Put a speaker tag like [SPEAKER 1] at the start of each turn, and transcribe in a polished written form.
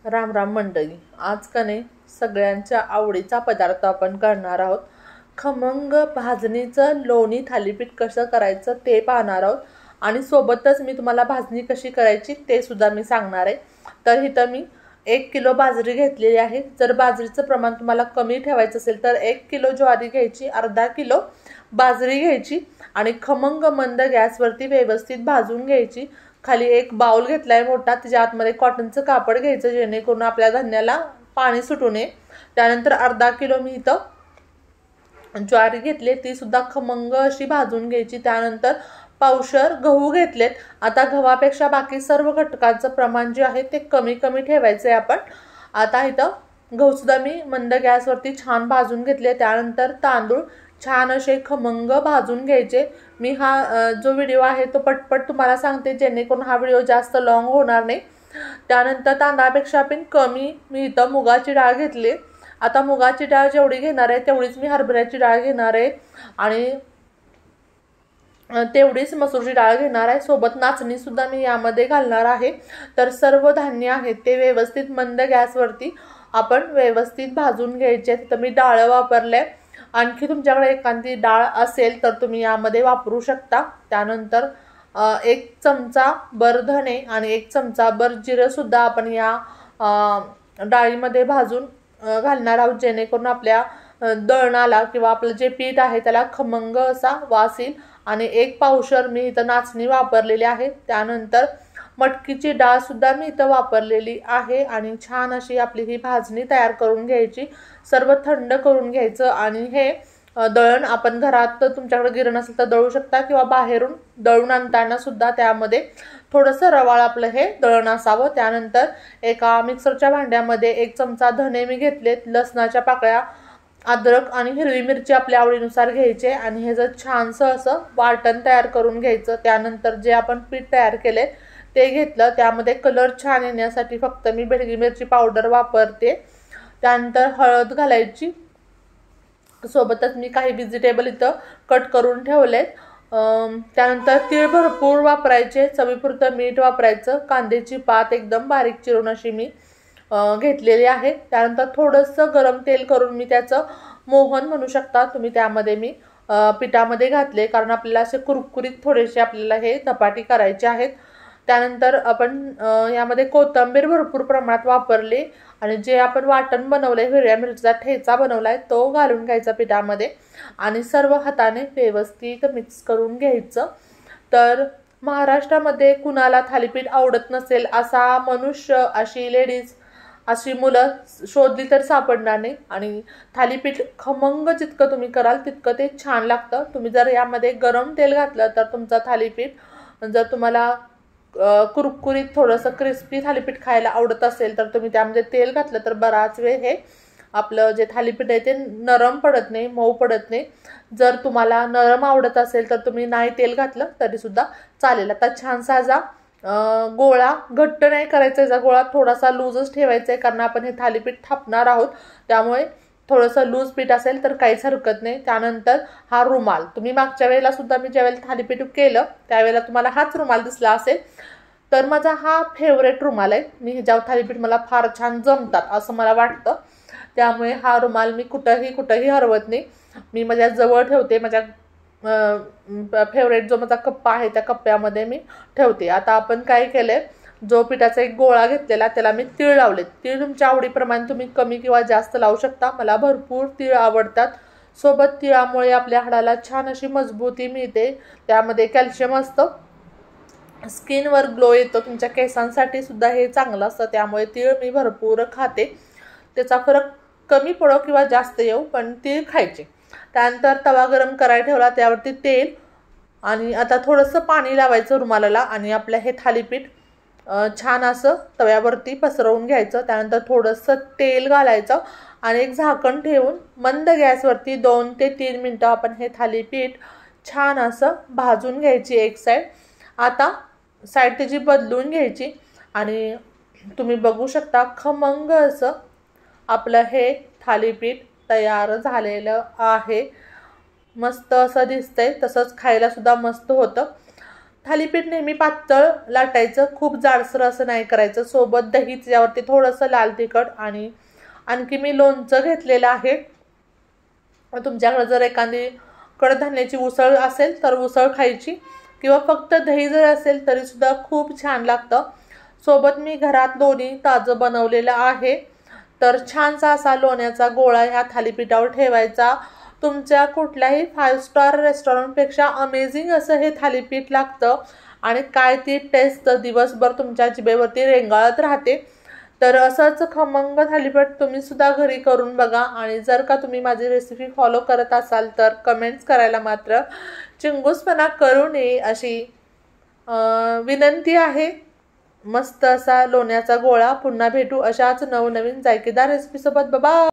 [SPEAKER 1] राम राम मंडळी, आज का नाही सगळ्यांच्या आवडीचा पदार्थ आपण करणार आहोत। खमंग भाजणीचं लोणी थालीपीठ कसं करायचं ते पाहणार आहोत आणि सोबतच मी तुम्हाला भाजणी कशी करायची ते सुद्धा मी सांगणार आहे। तर इथं मी 1 किलो बाजरी घेतलेली आहे। जर बाजरीचं प्रमाण तुम्हाला कमी ठेवायचं असेल तर 1 किलो ज्वारी घ्यायची, अर्धा किलो बाजरी घ्यायची आणि खमंग मंद गॅसवरती व्यवस्थित भाजून घ्यायची। खाली एक बाउल घेतलाय मोठा, त्याच्या आतमध्ये कॉटनचं कापड घ्यायचं जेणेकरून आपल्या धान्याला पाणी सुटू नये। त्यानंतर अर्धा किलो मी इथं ज्वारी घेतली, ती सुद्धा खमंग अशी भाजून घ्यायची। त्यानंतर पावशर गहू घेतलेत। आता गव्हापेक्षा बाकी सर्व घटकांचं प्रमाण जे आहे ते कमी कमी ठेवायचं आहे आपण। आता इथं गहू सुद्धा मी मंद गॅसवरती छान भाजून घेतले। त्यानंतर तांदूळ छान असे खमंग भाजून घ्यायचे। मी हा जो व्हिडिओ आहे तो पटपट तुम्हाला सांगते जेणेकरून हा व्हिडिओ जास्त लॉंग होणार नाही। त्यानंतर तांदळापेक्षा पण कमी मी इथं मुगाची डाळ घेतली। आता मुगाची डाळ जेवढी घेणार आहे तेवढीच मी हरभऱ्याची डाळ घेणार आहे आणि तेवढीच मसूरची डाळ घेणार आहे। सोबत नाचणी सुद्धा मी यामध्ये घालणार आहे। तर सर्व धान्य आहेत ते व्यवस्थित मंद गॅसवरती आपण व्यवस्थित भाजून घ्यायचे। तर मी डाळ वापरले, आणखी तुमच्याकडे एखादी डाळ असेल तर तुम्ही यामध्ये वापरू शकता। त्यानंतर 1 चमचा बर धणे आणि 1 चमचा बर जिरे सुद्धा आपण या डाळीमध्ये भाजून घालणार आहोत जेणेकरून आपल्या दळणाला किंवा आपलं जे पीठ आहे त्याला खमंग असा वास येईल। आणि 1 पावशर मी इथं नाचणी वापरलेली आहे। त्यानंतर मटकीची डाळ सुद्धा मी इथं वापरलेली आहे आणि छान अशी आपली ही भाजणी तयार करून घ्यायची। सर्व थंड करून घ्यायचं आणि हे दळण आपण घरात तुमच्याकडे गिरण असेल तर दळू शकता किंवा बाहेरून दळून आणताना सुद्धा त्यामध्ये थोडंसं रवाळ आपलं हे दळण असावं। त्यानंतर एका मिक्सरच्या भांड्यामध्ये 1 चमचा धणे मी घेतलेत, लसणाच्या पाकळ्या, अद्रक आणि हिरवी मिरची आपल्या आवडीनुसार घ्यायचे आणि हे जर छानसं असं वाटण तयार करून घ्यायचं। त्यानंतर जे आपण पीठ तयार केले ते घेतलं, त्यामध्ये कलर छान येण्यासाठी फक्त मी बेडगी मिरची पावडर वापरते। त्यानंतर हळद घालायची, सोबतच मी काही व्हेजिटेबल इथं कट करून ठेवलेत। त्यानंतर तीळ भरपूर वापरायचे, चवीपुरतं मीठ वापरायचं, कांद्याची पात एकदम बारीक चिरून अशी मी घेतलेली आहे। त्यानंतर थोडंसं गरम तेल करून मी त्याचं मोहन म्हणू शकता तुम्ही, त्यामध्ये मी पिठामध्ये घातले कारण आपल्याला असे कुरकुरीत थोडेसे आपल्याला हे धपाटी करायचे आहेत। त्यानंतर आपण यामध्ये कोथिंबीर भरपूर प्रमाणात वापरली आणि जे आपण वाटण बनवलंय, हिरव्या मिरचीचा ठेचा बनवलाय तो घालून घ्यायचा पिठामध्ये आणि सर्व हाताने व्यवस्थित मिक्स करून घ्यायचं। तर महाराष्ट्रामध्ये कुणाला थालीपीठ आवडत नसेल असा मनुष्य, अशी लेडीज, अशी मुलं शोधली तर सापडणार नाही। आणि थालीपीठ खमंग जितकं तुम्ही कराल तितकं ते छान लागतं। तुम्ही जर यामध्ये गरम तेल घातलं तर तुमचं थालीपीठ, जर तुम्हाला कुरकुरीत थोडंसं क्रिस्पी थालीपीठ खायला आवडत असेल तर तुम्ही त्यामध्ये तेल घातलं तर बराच वेळ हे आपलं जे थालीपीठ आहे ते नरम पडत नाही, मऊ पडत नाही। जर तुम्हाला नरम आवडत असेल तर तुम्ही नाही तेल घातलं तरी सुद्धा चालेल। आता छानसा जा गोळा, घट्ट नाही करायचा, याचा गोळा थोडासा लूजच ठेवायचा आहे कारण आपण हे थालीपीठ थापणार आहोत, त्यामुळे थोडंसं लूज पीठ असेल तर काहीच हरकत नाही। त्यानंतर हा रुमाल, तुम्ही मागच्या वेळेला सुद्धा मी ज्यावेळेला थालीपीठ केलं त्यावेळेला तुम्हाला हाच रुमाल दिसला असेल, तर माझा हा फेवरेट रुमाल आहे। मी ह्याच्यावर थालीपीठ मला फार छान जमतात असं मला वाटतं, त्यामुळे हा रुमाल मी कुठंही हरवत नाही, मी माझ्या जवळ ठेवते। माझ्या फेवरेट जो माझा कप्पा आहे त्या कप्प्यामध्ये मी ठेवते। आता आपण काय केलंय, जो पिठाचा एक गोळा घेतलेला त्याला मी तीळ लावलेत। तीळ तुमच्या आवडीप्रमाणे तुम्ही कमी किंवा जास्त लावू शकता, मला भरपूर तीळ आवडतात। सोबत तिळामुळे आपल्या हाडाला छान अशी मजबूती मिळते, त्यामध्ये कॅल्शियम असतं, स्किनवर ग्लो येतो, तुमच्या केसांसाठी सुद्धा हे चांगलं असतं, त्यामुळे तीळ मी भरपूर खाते। त्याचा फरक कमी पडो किंवा जास्त येऊ पण तीळ खायचे। त्यानंतर तवा गरम करायला ठेवला, त्यावरती तेल आणि आता थोडंसं पाणी लावायचं रुमालाला आणि आपलं हे थालीपीठ छान असं तव्यावरती पसरवून घ्यायचं। त्यानंतर थोडंसं तेल घालायचं आणि एक झाकण ठेवून मंद गॅसवरती 2 ते 3 मिनटं आपण हे थालीपीठ छान असं भाजून घ्यायची एक साईड। आता साईड त्याची बदलून घ्यायची आणि तुम्ही बघू शकता खमंग असं आपलं हे थालीपीठ तयार झालेलं आहे। मस्त असं दिसतंय, तसंच खायला सुद्धा मस्त होतं। थालीपीठ नेहमी पातळ लाटायचं, खूप जाडसर असं नाही करायचं. सोबत दही, त्याच्यावरती थोडंसं लाल तिखट आणि आणखी मी लोणचं घेतलेलं आहे. तुमच्याकडे जर एखादी कडधान्याची उसळ असेल तर उसळ खायची, किंवा फक्त दही जर असेल तरीसुद्धा खूप छान लागतं. सोबत मी घरात लोणी ताजं बनवलेलं आहे. तर छानसा असा लोण्याचा गोळा ह्या थालीपीठावर ठेवायचा. तुमच्या कुठल्याही 5 स्टार रेस्टॉरंटपेक्षा अमेझिंग असं हे थालीपीठ लागतं आणि काय ती टेस्ट दिवसभर तुमच्या जिभेवरती रेंगाळत राहते. तर असंच खमंग थालीपीठ तुम्ही सुद्धा घरी करून बघा. आणि जर का तुम्ही माझी रेसिपी फॉलो करत असाल तर कमेंट्स करायला मात्र चिंगूसपणा करू नये अशी विनंती आहे. मस्त असा लोण्याचा गोळा. पुन्हा भेटू अशाच नवनवीन जायकेदार रेसिपीसोबत. बाय.